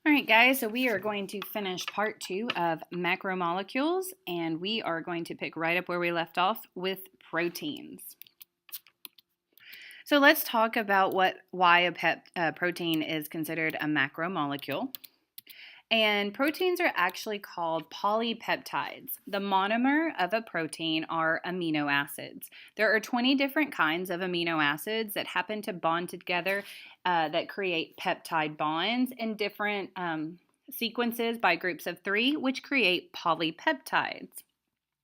All right, guys, so we are going to finish part 2 of macromolecules, and we are going to pick right up where we left off with proteins. So let's talk about why a protein is considered a macromolecule. And proteins are actually called polypeptides. The monomer of a protein are amino acids. There are 20 different kinds of amino acids that happen to bond together that create peptide bonds in different sequences by groups of 3, which create polypeptides,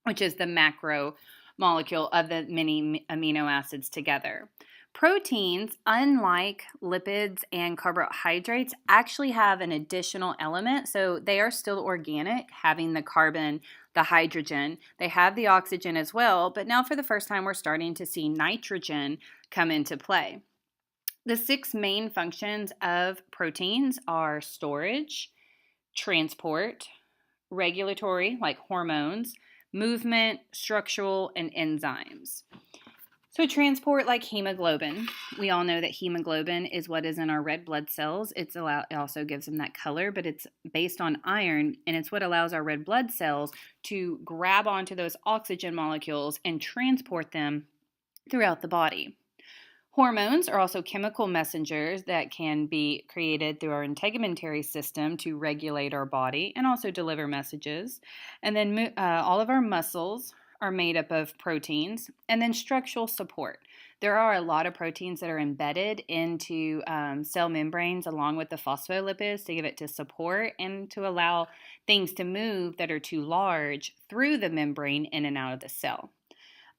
which is the macromolecule of the many amino acids together. Proteins, unlike lipids and carbohydrates, actually have an additional element. So they are still organic, having the carbon, the hydrogen. They have the oxygen as well, but now for the first time we're starting to see nitrogen come into play. The 6 main functions of proteins are storage, transport, regulatory, like hormones, movement, structural, and enzymes. So transport, like hemoglobin. We all know that hemoglobin is what is in our red blood cells. It also gives them that color, but it's based on iron, and it's what allows our red blood cells to grab onto those oxygen molecules and transport them throughout the body. Hormones are also chemical messengers that can be created through our integumentary system to regulate our body and also deliver messages. And then all of our muscles are made up of proteins, and then structural support. There are a lot of proteins that are embedded into cell membranes along with the phospholipids to give it to support and to allow things to move that are too large through the membrane in and out of the cell.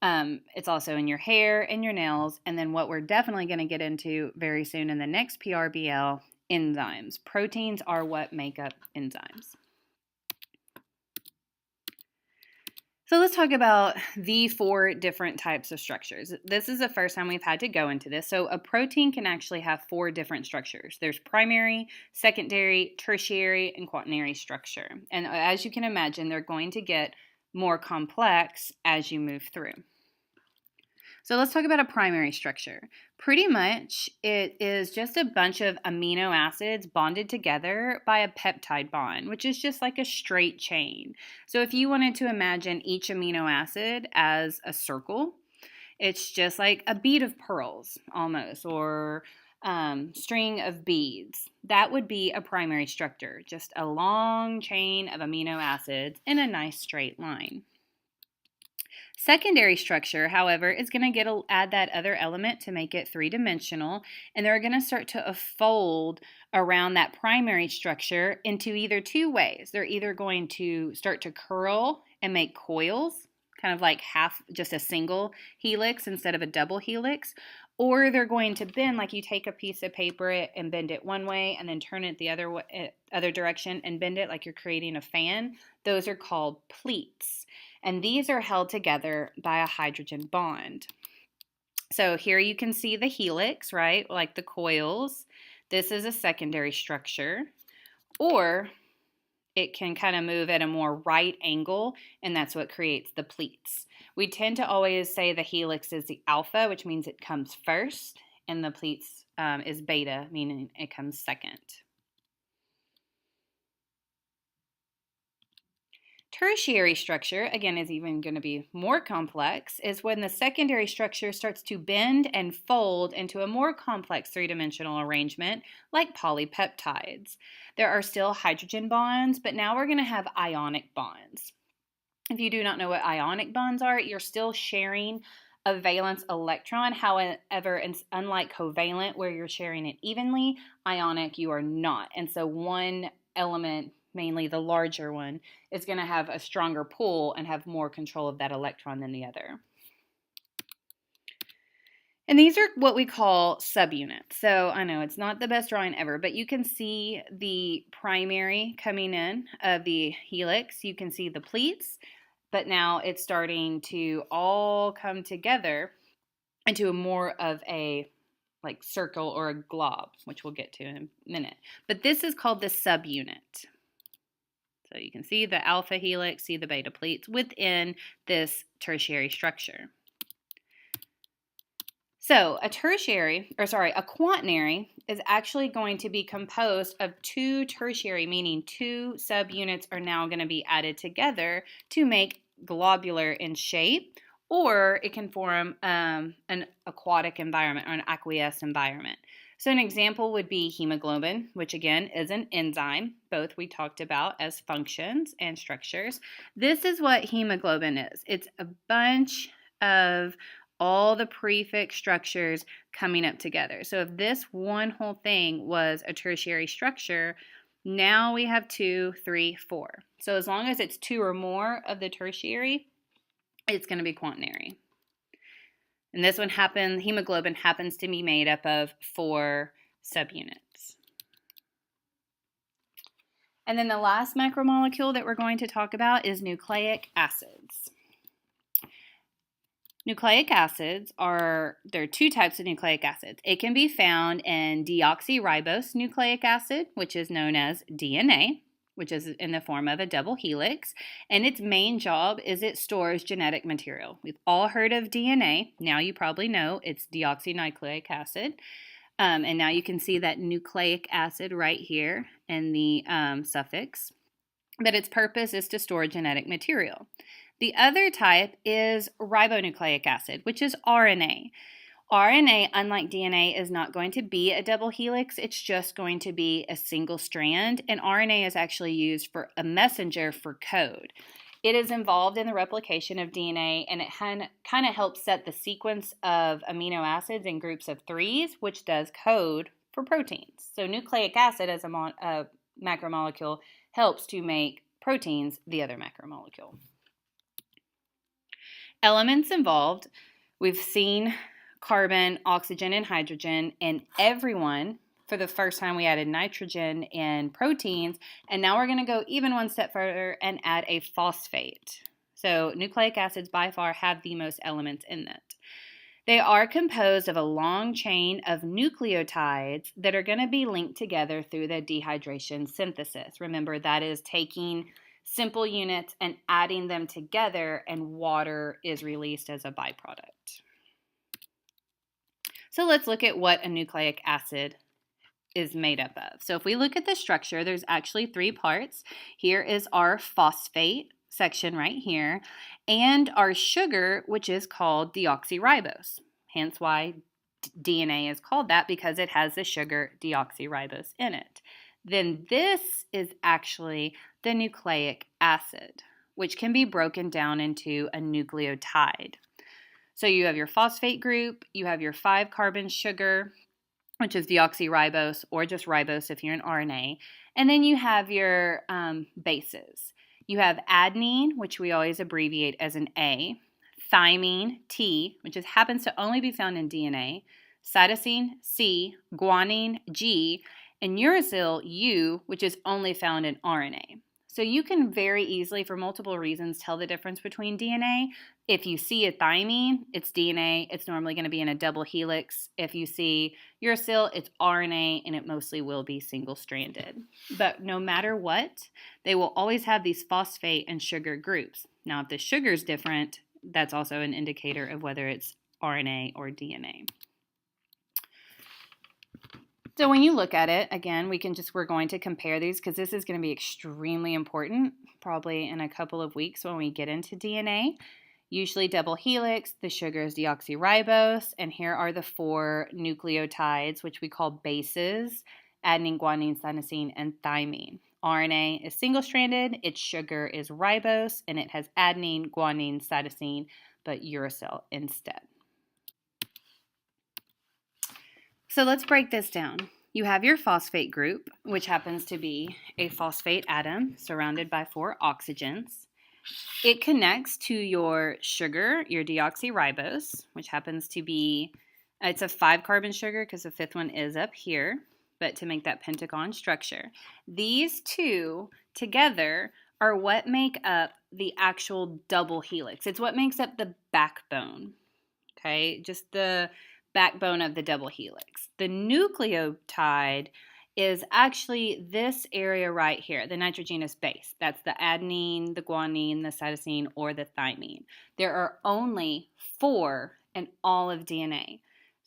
It's also in your hair and your nails, and then what we're definitely going to get into very soon in the next PRBL, enzymes. Proteins are what make up enzymes. So let's talk about the 4 different types of structures. This is the first time we've had to go into this. So a protein can actually have 4 different structures. There's primary, secondary, tertiary, and quaternary structure. And as you can imagine, they're going to get more complex as you move through. So let's talk about a primary structure. Pretty much it is just a bunch of amino acids bonded together by a peptide bond, which is just like a straight chain. So if you wanted to imagine each amino acid as a circle, it's just like a bead of pearls almost, or string of beads. That would be a primary structure, just a long chain of amino acids in a nice straight line. Secondary structure, however, is going to add that other element to make it 3-dimensional, and they're going to start to fold around that primary structure into either 2 ways. They're either going to start to curl and make coils, kind of like just a single helix instead of a double helix, or they're going to bend, like you take a piece of paper and bend it one way and then turn it the other direction and bend it like you're creating a fan. Those are called pleats. And these are held together by a hydrogen bond. So here you can see the helix, right? Like the coils. This is a secondary structure. Or it can kind of move at a more right angle, and that's what creates the pleats. We tend to always say the helix is the alpha, which means it comes first, and the pleats is beta, meaning it comes second. Tertiary structure, again, is even going to be more complex, is when the secondary structure starts to bend and fold into a more complex 3-dimensional arrangement like polypeptides. There are still hydrogen bonds, but now we're going to have ionic bonds. If you do not know what ionic bonds are, you're still sharing a valence electron. However, unlike covalent where you're sharing it evenly, ionic you are not. And so one element, mainly the larger one, is going to have a stronger pull and have more control of that electron than the other. And these are what we call subunits. So I know it's not the best drawing ever, but you can see the primary coming in of the helix. You can see the pleats, but now it's starting to all come together into a more of a like circle or a glob, which we'll get to in a minute. But this is called the subunit. So you can see the alpha helix, see the beta pleats within this tertiary structure. So a quaternary is actually going to be composed of two tertiary, meaning two subunits are now going to be added together to make globular in shape, or it can form an aquatic environment or an aqueous environment. So an example would be hemoglobin, which again is an enzyme. Both we talked about as functions and structures. This is what hemoglobin is. It's a bunch of all the prefix structures coming up together. So if this one whole thing was a tertiary structure, now we have 2, 3, 4. So as long as it's 2 or more of the tertiary, it's going to be quaternary. And this one hemoglobin happens to be made up of 4 subunits. And then the last macromolecule that we're going to talk about is nucleic acids. Nucleic acids there are two types of nucleic acids. It can be found in deoxyribose nucleic acid, which is known as DNA, which is in the form of a double helix, and its main job is it stores genetic material. We've all heard of DNA. Now you probably know it's deoxynucleic acid. And now you can see that nucleic acid right here in the suffix. But its purpose is to store genetic material. The other type is ribonucleic acid, which is RNA. RNA, unlike DNA, is not going to be a double helix. It's just going to be a single strand, and RNA is actually used for a messenger for code. It is involved in the replication of DNA, and it kind of helps set the sequence of amino acids in groups of 3s, which does code for proteins. So nucleic acid as a macromolecule helps to make proteins the other macromolecule. Elements involved, we've seen carbon, oxygen, and hydrogen, and everyone, for the first time we added nitrogen in proteins, and now we're going to go even one step further and add a phosphate. So nucleic acids by far have the most elements in it. They are composed of a long chain of nucleotides that are going to be linked together through the dehydration synthesis. Remember, that is taking simple units and adding them together, and water is released as a byproduct. So let's look at what a nucleic acid is made up of. So if we look at the structure, there's actually 3 parts. Here is our phosphate section right here, and our sugar, which is called deoxyribose. Hence why DNA is called that, because it has the sugar deoxyribose in it. Then this is actually the nucleic acid, which can be broken down into a nucleotide. So you have your phosphate group, you have your 5-carbon sugar, which is deoxyribose, or just ribose if you're an RNA, and then you have your bases. You have adenine, which we always abbreviate as an A, thymine, T, which happens to only be found in DNA, cytosine, C, guanine, G, and uracil, U, which is only found in RNA. So you can very easily, for multiple reasons, tell the difference between DNA. If you see a thymine, it's DNA. It's normally going to be in a double helix. If you see uracil, it's RNA, and it mostly will be single-stranded. But no matter what, they will always have these phosphate and sugar groups. Now, if the sugar is different, that's also an indicator of whether it's RNA or DNA. So when you look at it, again, we're going to compare these because this is going to be extremely important, probably in a couple of weeks when we get into DNA. Usually double helix, the sugar is deoxyribose, and here are the 4 nucleotides, which we call bases: adenine, guanine, cytosine, and thymine. RNA is single-stranded, its sugar is ribose, and it has adenine, guanine, cytosine, but uracil instead. So let's break this down. You have your phosphate group, which happens to be a phosphate atom surrounded by 4 oxygens. It connects to your sugar, your deoxyribose, which happens to be, it's a 5-carbon sugar because the 5th one is up here, but to make that pentagon structure. These 2 together are what make up the actual double helix. It's what makes up the backbone, okay? Just the backbone of the double helix. The nucleotide is actually this area right here, the nitrogenous base. That's the adenine, the guanine, the cytosine, or the thymine. There are only 4 in all of DNA.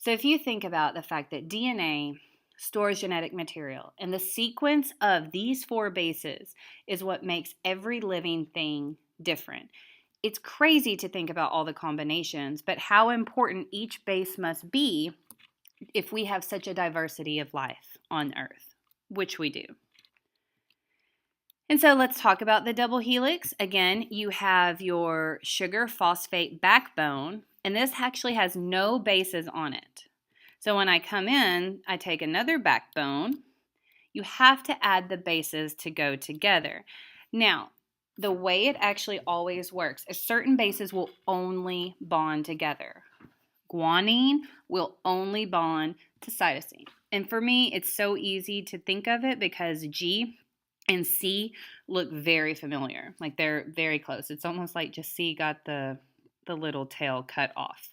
So if you think about the fact that DNA stores genetic material, and the sequence of these 4 bases is what makes every living thing different. It's crazy to think about all the combinations, but how important each base must be if we have such a diversity of life on Earth, which we do. And so let's talk about the double helix. Again, you have your sugar phosphate backbone, and this actually has no bases on it. So when I come in, I take another backbone. You have to add the bases to go together. Now, the way it actually always works is certain bases will only bond together. Guanine will only bond to cytosine. And for me, it's so easy to think of it because G and C look very familiar. Like they're very close. It's almost like just C got the little tail cut off.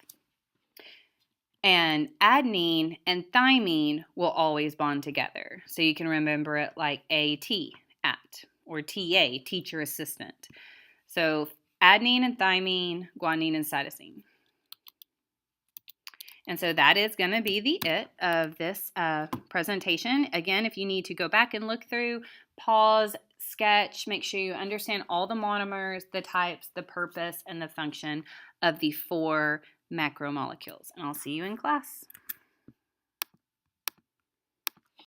And adenine and thymine will always bond together. So you can remember it like AT, at, or TA, teacher assistant. So adenine and thymine, guanine and cytosine. And so that is going to be the it of this presentation. Again, if you need to go back and look through, pause, sketch, make sure you understand all the monomers, the types, the purpose, and the function of the 4 macromolecules. And I'll see you in class.